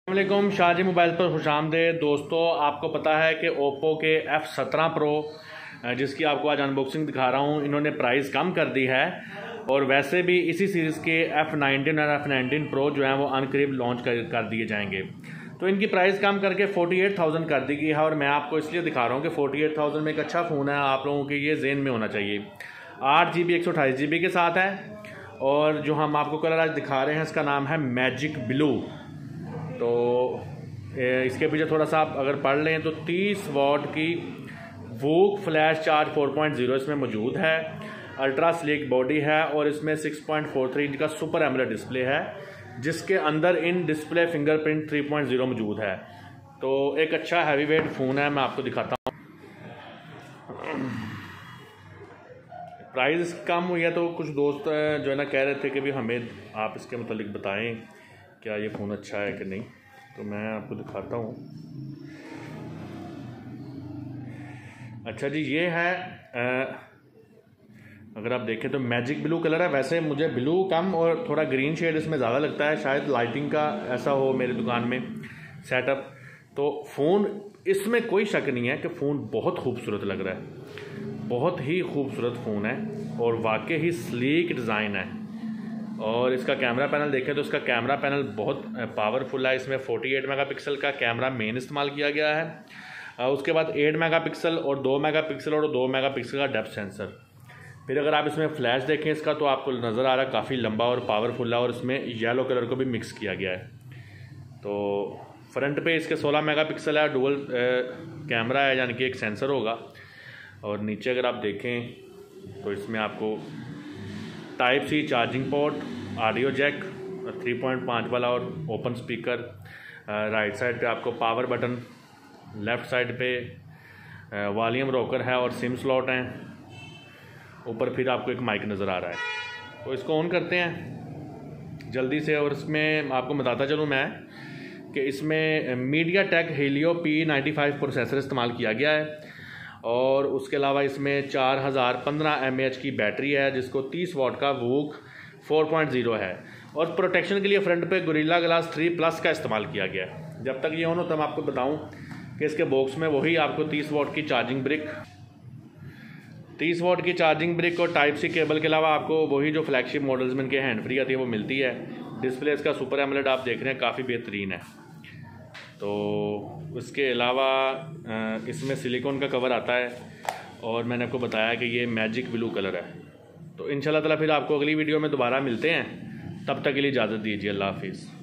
अस्सलामुअलैकुम, शाहजी मोबाइल पर खुशामदीद। दोस्तों, आपको पता है कि ओप्पो के F17 प्रो जिसकी आपको आज अनबॉक्सिंग दिखा रहा हूँ, इन्होंने प्राइस कम कर दी है। और वैसे भी इसी सीरीज़ के F19 और F19 प्रो जो हैं वो अनकरीब लॉन्च कर दिए जाएंगे। तो इनकी प्राइस कम करके 48,000 कर दी गई है। और मैं आपको इसलिए दिखा रहा हूँ कि 48,000 में एक अच्छा फ़ोन है, आप लोगों के ये जेन में होना चाहिए। 8GB 128GB के साथ है। और जो हम आपको कलर आज दिखा रहे हैं इसका नाम है मैजिक ब्लू। तो इसके पीछे थोड़ा सा आप अगर पढ़ लें तो 30 वाट की वूक फ्लैश चार्ज 4.0 इसमें मौजूद है। अल्ट्रा स्लिक बॉडी है और इसमें 6.43 इंच का सुपर एमोलेड डिस्प्ले है, जिसके अंदर इन डिस्प्ले फिंगरप्रिंट 3.0 मौजूद है। तो एक अच्छा हैवी वेट फ़ोन है, मैं आपको दिखाता हूँ। प्राइस कम हुई है तो कुछ दोस्त जो है ना कह रहे थे कि भी हमें आप इसके मतलब बताएं क्या ये फ़ोन अच्छा है कि नहीं। तो मैं आपको दिखाता हूँ। अच्छा जी, ये है अगर आप देखें तो मैजिक ब्लू कलर है। वैसे मुझे ब्लू कम और थोड़ा ग्रीन शेड इसमें ज़्यादा लगता है, शायद लाइटिंग का ऐसा हो मेरी दुकान में सेटअप। तो फ़ोन इसमें कोई शक नहीं है कि फ़ोन बहुत खूबसूरत लग रहा है, बहुत ही खूबसूरत फ़ोन है और वाकई ही स्लीक डिज़ाइन है। और इसका कैमरा पैनल देखें तो इसका कैमरा पैनल बहुत पावरफुल है। इसमें 48 मेगापिक्सल का कैमरा मेन इस्तेमाल किया गया है। उसके बाद 8 मेगापिक्सल और 2 मेगापिक्सल और 2 मेगापिक्सल का डेप्थ सेंसर। फिर अगर आप इसमें फ्लैश देखें इसका तो आपको नज़र आ रहा है काफ़ी लंबा और पावरफुल है। और इसमें येलो कलर को भी मिक्स किया गया है। तो फ्रंट पे इसके 16 मेगापिक्सल है, डुअल कैमरा है, यानी कि एक सेंसर होगा। और नीचे अगर आप देखें तो इसमें आपको type C charging port, audio jack 3.5 वाला और ओपन स्पीकर। राइट साइड पे आपको पावर बटन, लेफ़्ट साइड पे वॉल्यूम रोकर है और सिम स्लॉट हैं। ऊपर फिर आपको एक माइक नज़र आ रहा है। तो इसको ऑन करते हैं जल्दी से। और इसमें आपको बताता चलूँ मैं कि इसमें मीडियाटेक हेलियो P95 प्रोसेसर इस्तेमाल किया गया है। और उसके अलावा इसमें 4015 mAh की बैटरी है, जिसको 30 वाट का वूक 4.0 है। और प्रोटेक्शन के लिए फ्रंट पे गोरिल्ला ग्लास 3+ का इस्तेमाल किया गया है। जब तक ये ऑन हो तब आपको बताऊं कि इसके बॉक्स में वही आपको 30 वाट की चार्जिंग ब्रिक और टाइप सी केबल के अलावा आपको वही जो फ्लैगशिप मॉडल्स में इनके हैंड फ्री आती है वो मिलती है। डिस्प्ले इसका सुपर एमोलेड आप देख रहे हैं, काफ़ी बेहतरीन है। तो उसके अलावा इसमें सिलिकॉन का कवर आता है। और मैंने आपको बताया कि ये मैजिक ब्लू कलर है। तो इंशाल्लाह ताला फिर आपको अगली वीडियो में दोबारा मिलते हैं। तब तक के लिए इजाज़त दीजिए। अल्लाह हाफिज़।